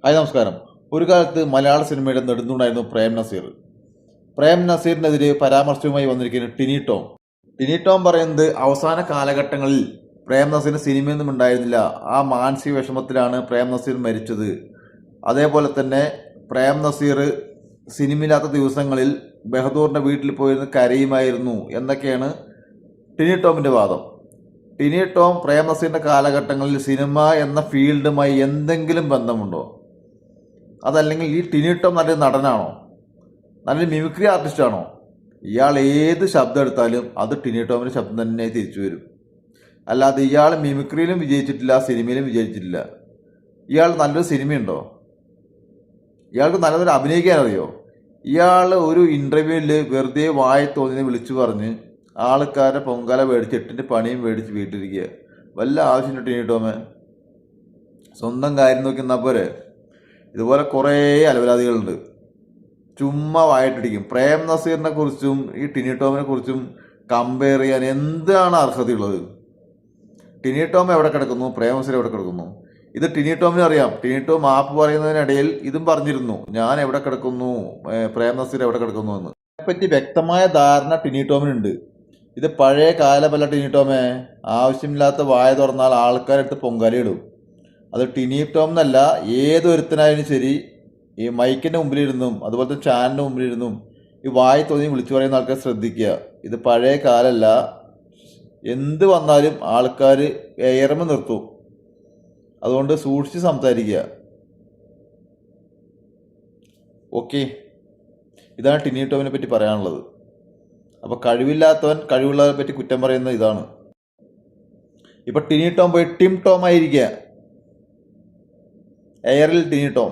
Hi നമസ്കാരം. ഒരു കാലത്ത് മലയാള സിനിമയുടെ നെടുന്തൂണായിരുന്നു പ്രേം നസീർ. പ്രേം നസീറിനെതിരെ പരാമർശവുമായി വന്നിരിക്കുന്ന ടിനി ടോം. ടിനി ടോം പറയുന്നത് അവസാന കാലഘട്ടങ്ങളിൽ പ്രേം നസീറിന് സിനിമയൊന്നും ഉണ്ടായിരുന്നില്ല. ആ മാനസിക വിഷമത്തിലാണ് പ്രേം നസീർ മരിച്ചത്. അതേപോലെ തന്നെ പ്രേം നസീർ സിനിമയില്ലാത്ത ദിവസങ്ങളിൽ ബഹദൂറിൻ്റെ വീട്ടിൽ പോയിരുന്ന് കരയുമായിരുന്നു എന്നൊക്കെയാണ് ടിനി ടോമിൻ്റെ വാദം. ടിനി ടോം പ്രേം നസീറിൻ്റെ കാലഘട്ടങ്ങളിൽ സിനിമ എന്ന ഫീൽഡുമായി എന്തെങ്കിലും ബന്ധമുണ്ടോ? അതല്ലെങ്കിൽ ഈ ടിനി ടോം നല്ലൊരു നടനാണോ, നല്ലൊരു മിമിക്രി ആർട്ടിസ്റ്റാണോ? ഇയാൾ ഏത് ശബ്ദം എടുത്താലും അത് ടിനി ടോമിൻ്റെ ശബ്ദം തന്നെ തിരിച്ചു വരും. അല്ലാതെ ഇയാൾ മിമിക്രിയിലും വിജയിച്ചിട്ടില്ല, സിനിമയിലും വിജയിച്ചിട്ടില്ല. ഇയാൾ നല്ലൊരു സിനിമയുണ്ടോ? ഇയാൾക്ക് നല്ലതൊരു അഭിനയിക്കാൻ അറിയോ? ഇയാൾ ഒരു ഇൻ്റർവ്യൂവിൽ വെറുതെ വായി തോന്നിയത് വിളിച്ചു പറഞ്ഞ് ആൾക്കാരെ പൊങ്കാല മേടിച്ച് 8ൻ്റെ പണിയും മേടിച്ച് വീട്ടിലിരിക്കുക. വല്ല ആവശ്യമുണ്ട് ടിനി ടോമേ? സ്വന്തം കാര്യം നോക്കി നിന്നാൽ പോരെ. ഇതുപോലെ കുറേ അലവലാദികളുണ്ട്, ചുമ്മാ വായിട്ടിടിക്കും. പ്രേം നസീറിനെ കുറിച്ചും ഈ ടിനി ടോമിനെ കുറിച്ചും കമ്പയർ ചെയ്യാൻ എന്താണ് അർഹതയുള്ളത്? ടിനി ടോം എവിടെ കിടക്കുന്നു, പ്രേം നസീർ എവിടെ കിടക്കുന്നു? ഇത് ടിനി ടോമിന് അറിയാം. ടിനി ടോം മാപ്പ് പറയുന്നതിനിടയിൽ ഇതും പറഞ്ഞിരുന്നു, ഞാൻ എവിടെ കിടക്കുന്നു, പ്രേം നസീർ എവിടെ കിടക്കുന്നു എന്ന്. ഇതിനെപ്പറ്റി വ്യക്തമായ ധാരണ ടിനി ടോമിനുണ്ട്. ഇത് പഴയ കാലമല്ല ടിനി ടോമേ. ആവശ്യമില്ലാത്ത വായ തുറന്നാൽ ആൾക്കാരെടുത്ത് പൊങ്കാലയിടും. അത് ടിനി ടോം എന്നല്ല, ഏതൊരുത്തനായാലും ശരി, ഈ മൈക്കിൻ്റെ മുമ്പിലിരുന്നും അതുപോലത്തെ ചാനലിൻ്റെ മുമ്പിലിരുന്നും ഈ വായി തോന്നി വിളിച്ചു പറയുന്ന ആൾക്കാർ ശ്രദ്ധിക്കുക. ഇത് പഴയ കാലമല്ല. എന്ത് വന്നാലും ആൾക്കാർ എയർമ നിർത്തും. അതുകൊണ്ട് സൂക്ഷിച്ച് സംസാരിക്കുക. ഓക്കെ, ഇതാണ് ടിനി ടോമിനെ പറ്റി പറയാനുള്ളത്. അപ്പോൾ കഴിവില്ലാത്തവൻ കഴിവുള്ളവരെ പറ്റി കുറ്റം പറയുന്നത് ഇതാണ്. ഇപ്പം ടിനി ടോം പോയി ടിം ടോം ആയിരിക്കുക. എയറിൽ ടിനി ടോം.